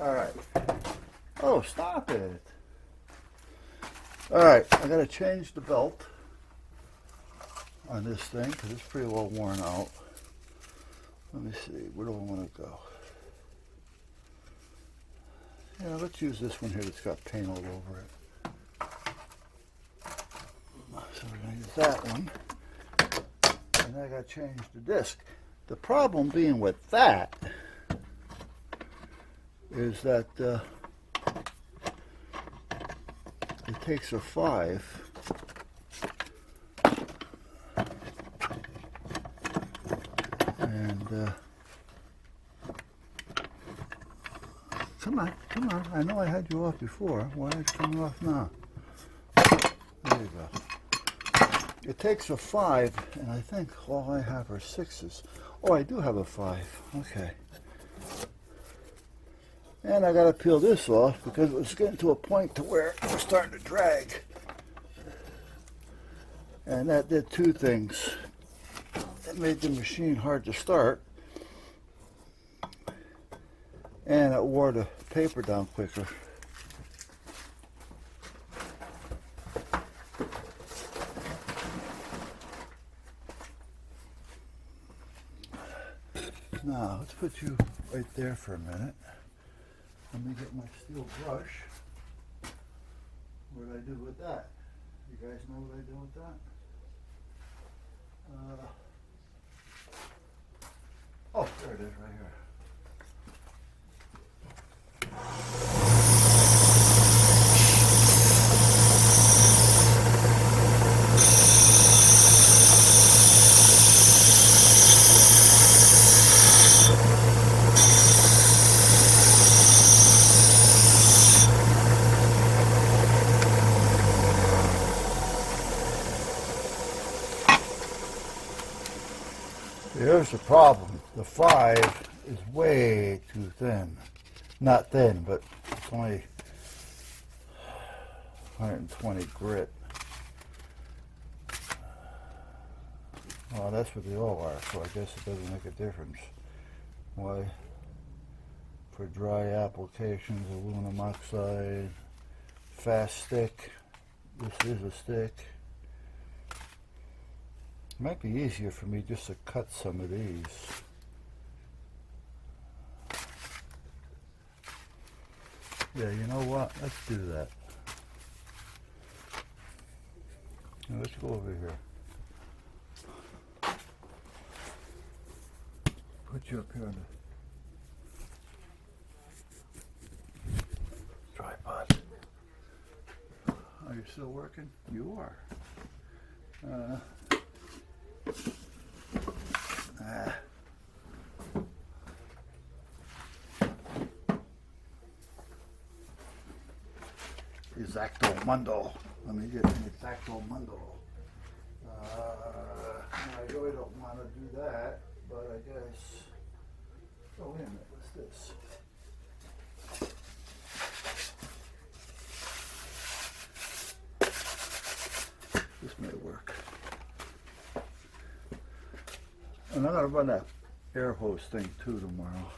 Alright. Oh, stop it. Alright, I gotta change the belt on this thing because it's pretty well worn out. Let me see, where do I want to go? Yeah, let's use this one here that's got paint all over it. So we're going to use that one. And then I got to change the disc. The problem being with that is that it takes a 5 and come on, I know I had you off before. Why are you coming off now? There you go. It takes a 5, and I think all I have are 6s. Oh, I do have a 5. Okay. And I got to peel this off because it was getting to a point to where it was starting to drag. And that did two things. It made the machine hard to start, and it wore the paper down quicker. Now, let's put you right there for a minute. Let me get my steel brush. What did I do with that? You guys know what I did with that? Oh, there it is right here. Here's the problem. The 5 is way too thin. Not thin, but it's only 120 grit. Well, that's what they all are, so I guess it doesn't make a difference. Why? For dry applications, aluminum oxide, fast stick. This is a stick. It might be easier for me just to cut some of these. Yeah, you know what? Let's do that. Now let's go over here. Put you up here on the tripod. Are you still working? You are. Exacto mundo. Let me get an exacto mundo. I really don't want to do that, but I guess. Oh, wait a minute. What's this? This may work. And I'm going to run that air hose thing too tomorrow.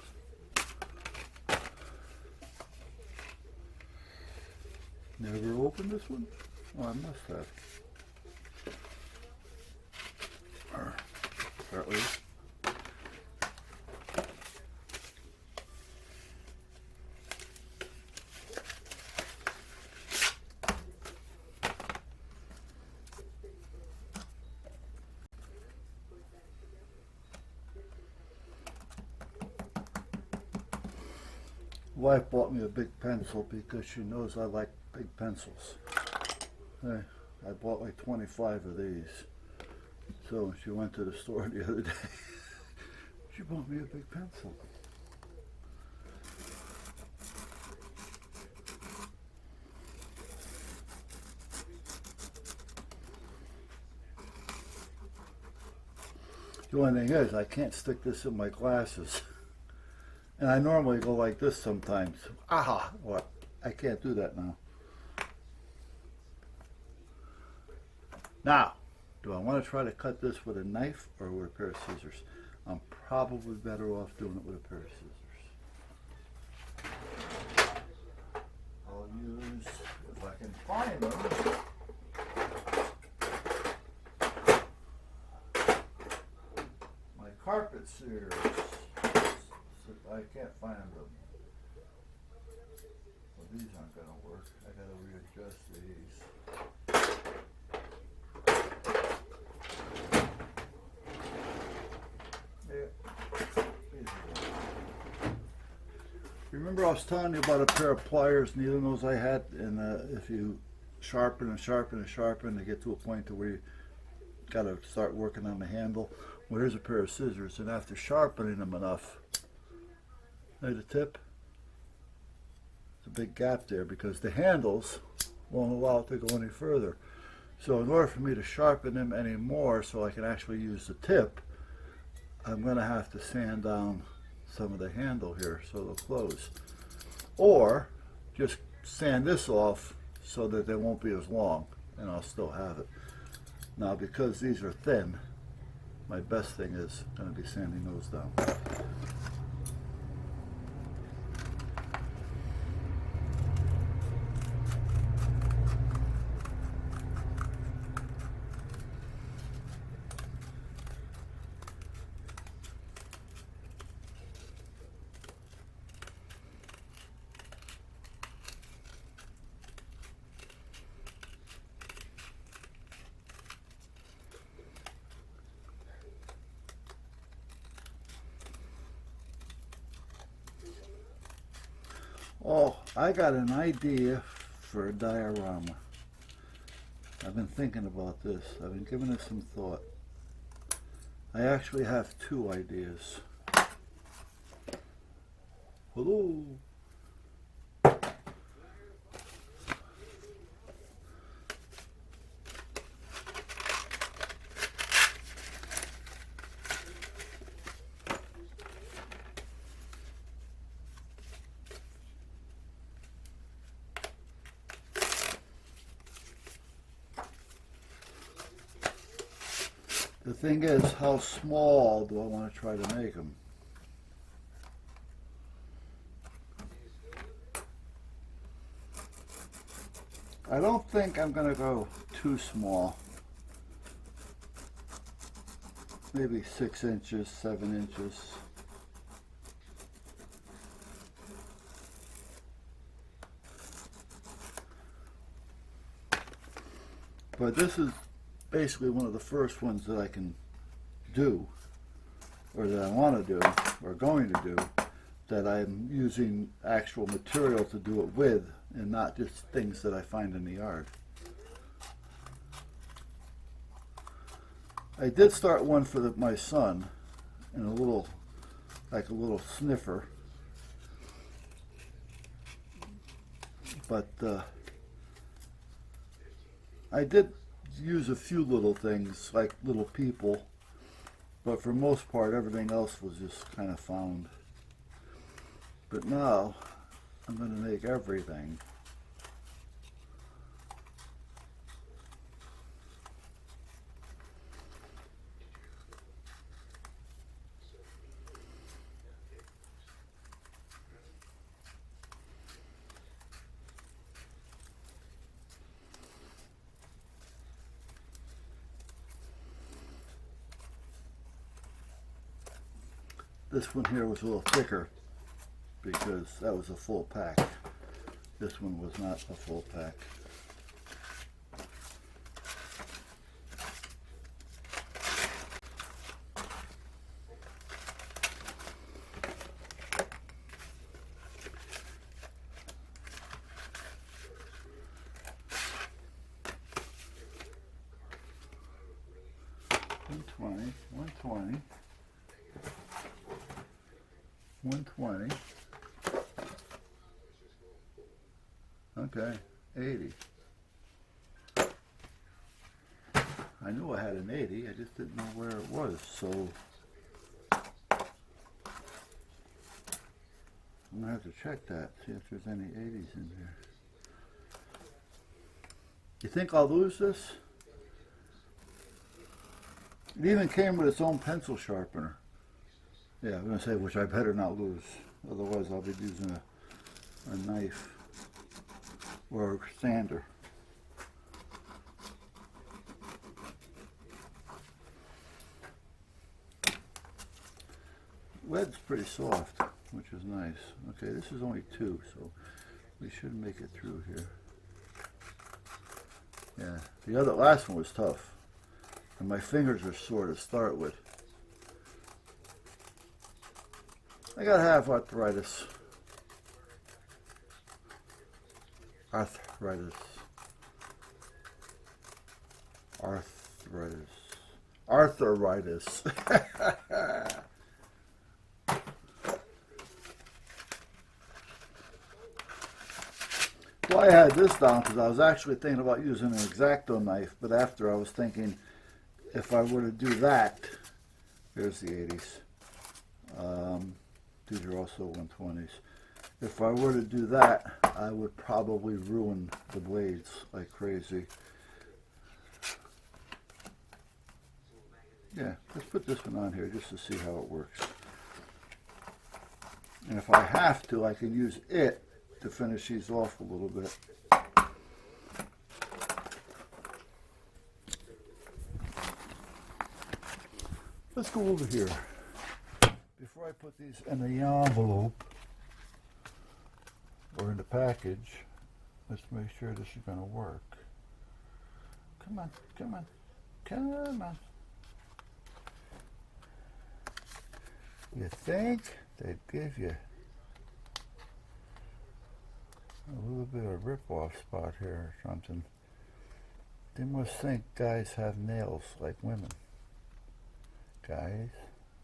Never opened this one? Oh, I must have. Or apparently. Wife bought me a big pencil because she knows I like big pencils. Hey, I bought like 25 of these. So she went to the store the other day. She bought me a big pencil. The only thing is, I can't stick this in my glasses. And I normally go like this sometimes. Aha! What? I can't do that now. Now, do I want to try to cut this with a knife or with a pair of scissors? I'm probably better off doing it with a pair of scissors. Sears. I can't find them. Well, these aren't going to work. I got to readjust these. Yeah. Remember I was telling you about a pair of pliers, neither of those I had, and if you sharpen and sharpen and sharpen to get to a point to where you got to start working on the handle. Well, here's a pair of scissors, and after sharpening them enough, see the tip? There's a big gap there because the handles won't allow it to go any further. So in order for me to sharpen them anymore so I can actually use the tip, I'm going to have to sand down some of the handle here so they'll close. Or just sand this off so that they won't be as long and I'll still have it. Now because these are thin, my best thing is going to be sanding those down. Oh, I got an idea for a diorama. I've been thinking about this. I've been giving it some thought. I actually have two ideas. Hello. The thing is, how small do I want to try to make them? I don't think I'm going to go too small. Maybe 6 inches, 7 inches. But this is basically one of the first ones that I can do, or that I want to do, or going to do, that I'm using actual material to do it with, and not just things that I find in the yard. I did start one for my son, in a little, like a little sniffer, but I did use a few little things, like little people, but for most part everything else was just kind of found. But now I'm going to make everything. This one here was a little thicker because that was a full pack. This one was not a full pack. $120, $120. 120. Okay, 80. I knew I had an 80, I just didn't know where it was, so I'm gonna have to check that, see if there's any 80s in there. You think I'll lose this? It even came with its own pencil sharpener. Yeah, I'm going to say, which I better not lose. Otherwise, I'll be using a knife or a sander. lead's pretty soft, which is nice. Okay, this is only 2, so we should make it through here. Yeah, the last one was tough, and my fingers are sore to start with. I gotta have arthritis. Arthritis. Arthritis. Arthritis. Well, I had this down because I was actually thinking about using an X-Acto knife, but after I was thinking if I were to do that, here's the 80s. These are also 120s. If I were to do that, I would probably ruin the blades like crazy. Yeah, let's put this one on here just to see how it works. And if I have to, I can use it to finish these off a little bit. Let's go over here. Before I put these in the envelope or in the package, let's make sure this is going to work. Come on, come on, come on. You think they'd give you a little bit of rip-off spot here or something? They must think guys have nails like women. Guys,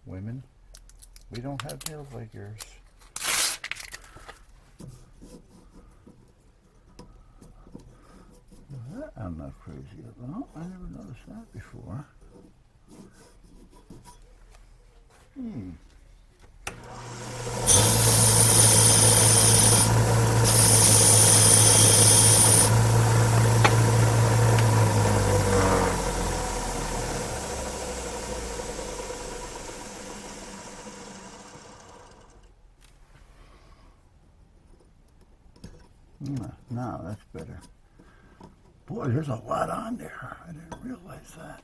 women, we don't have nails like yours. That I'm not crazy about. I never noticed that before. Now that's better. Boy, there's a lot on there. I didn't realize that.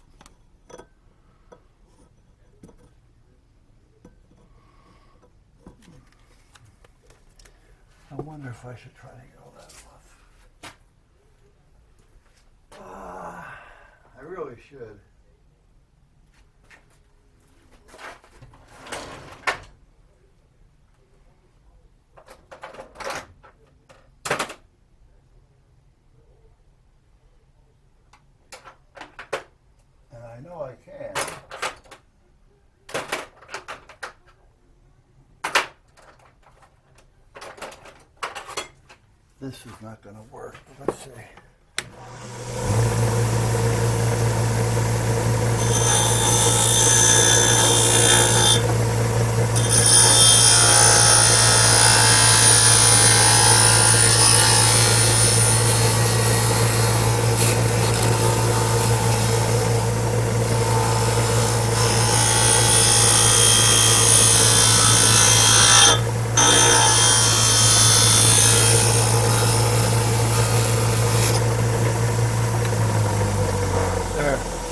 I wonder if I should try to get all that off. I really should. And I know I can. This is not going to work, but let's see.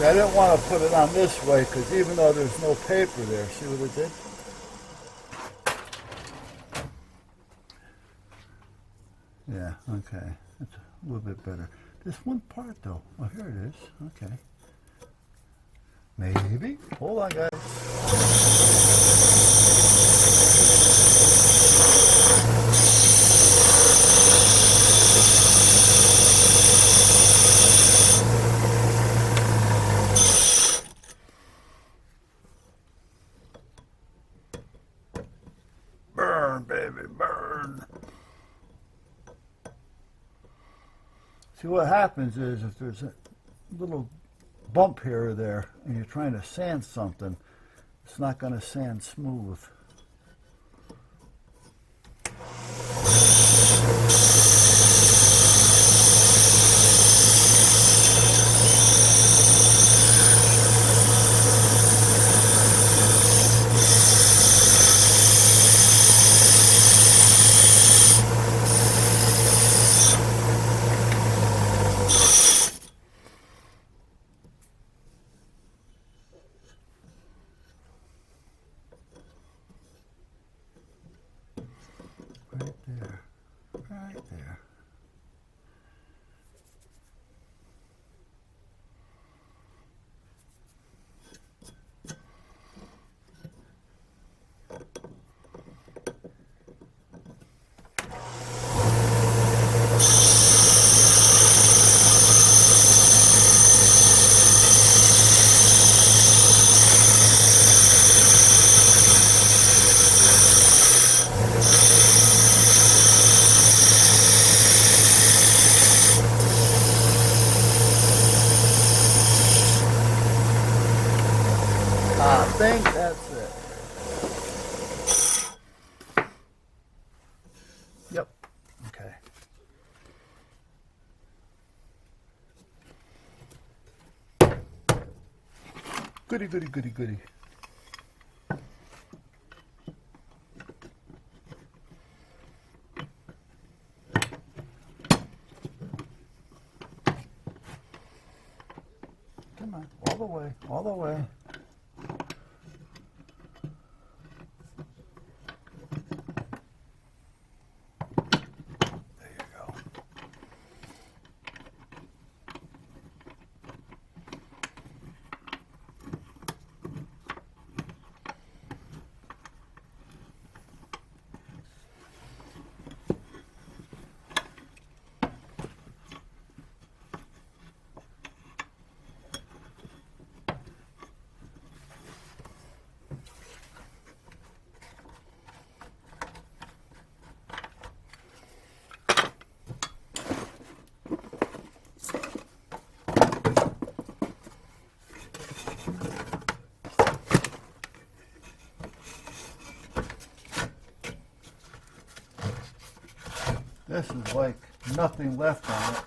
I didn't want to put it on this way because even though there's no paper there, see what it did? Yeah, okay. That's a little bit better. This one part though, oh here it is, okay. Maybe. Hold on guys. Burn, baby, burn. See, what happens is if there's a little bump here or there and you're trying to sand something, it's not going to sand smooth. Right there. Right there. I think that's it. Yep. Okay. Goody, goody, goody, goody. Come on, all the way, all the way. There you go. This is like nothing left on it.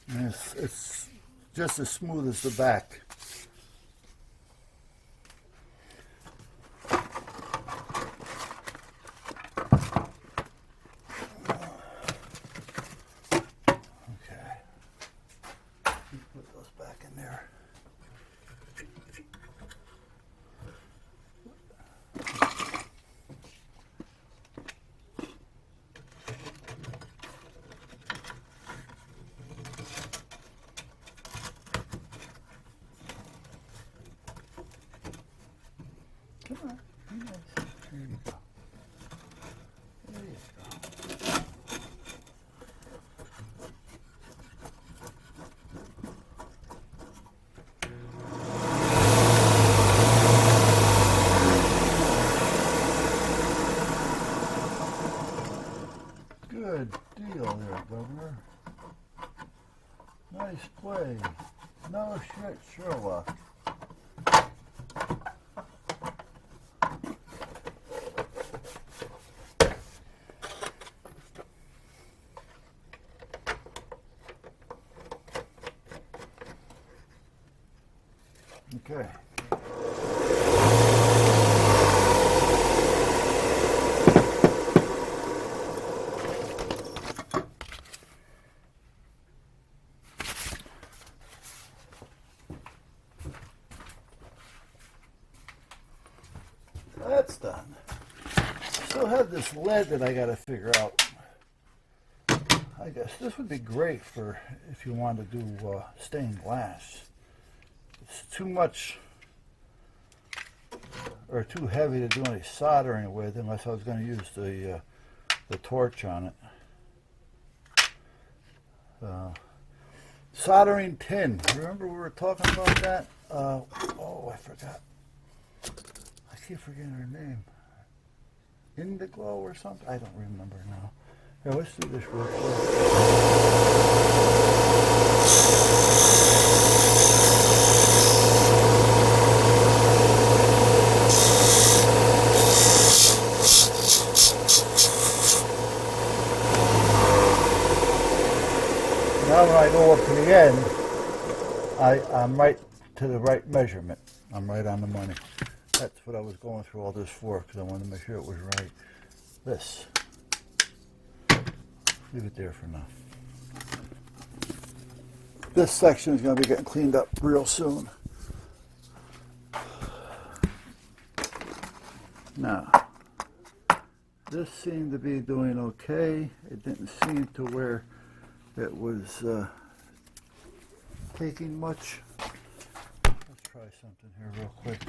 And it's just as smooth as the back. Come on, be nice. There you go. There you go. Good deal there, Governor. Nice play. No shit, Sherlock. Okay. That's done. Still have this lead that I got to figure out. I guess this would be great for if you want to do stained glass. It's too much or too heavy to do any soldering with unless I was going to use the torch on it. Soldering tin. Remember we were talking about that? Oh, I forgot. I keep forgetting her name. Indigo or something? I don't remember now. Here, let's do this real quick. Now when I go up to the end, I'm right to the right measurement. I'm right on the money. That's what I was going through all this for, because I wanted to make sure it was right. This. Leave it there for now. This section is going to be getting cleaned up real soon. Now, this seemed to be doing okay. It didn't seem to where it was taking much. Let's try something here real quick.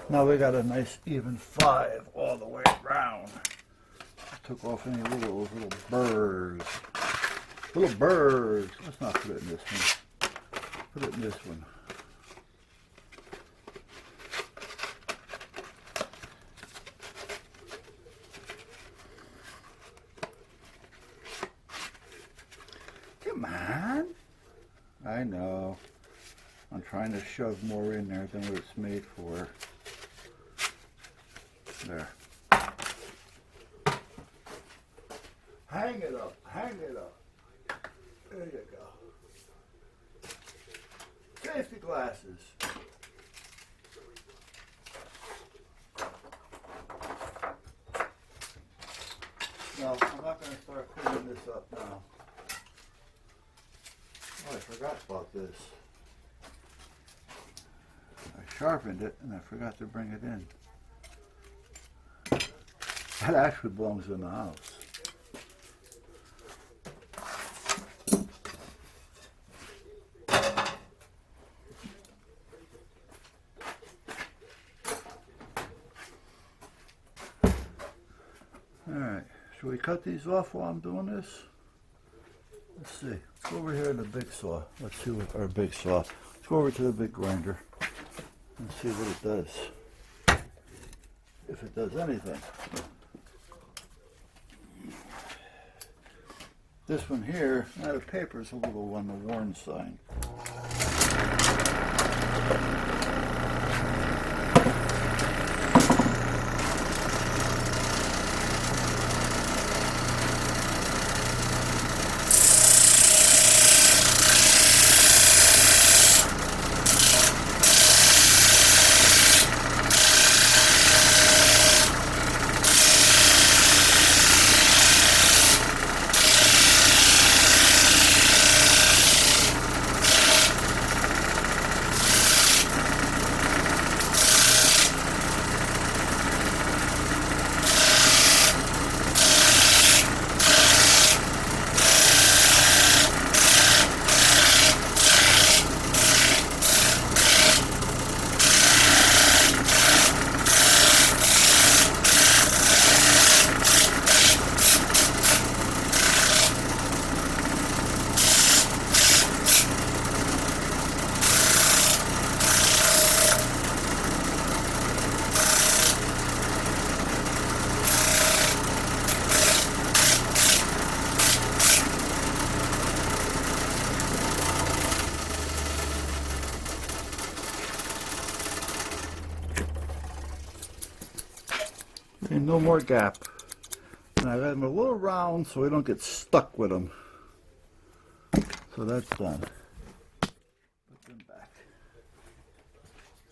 Now we got a nice even 5 all the way around. Took off any little burrs. Little burrs. Let's not put it in this one. Put it in this one. Come on. I know. I'm trying to shove more in there than what it's made for. There. Hang it up, hang it up. There you go. Safety glasses. No, I'm not going to start cleaning this up now. Oh, I forgot about this. I sharpened it and I forgot to bring it in. That actually belongs in the house. Alright, should we cut these off while I'm doing this? Let's see. Let's go over here to the big saw. Let's see what our big saw. Let's go over to the big grinder and see what it does. If it does anything. This one here, now the paper is a little on the worn side. And no more gap. And I got them a little round so we don't get stuck with them. So that's done.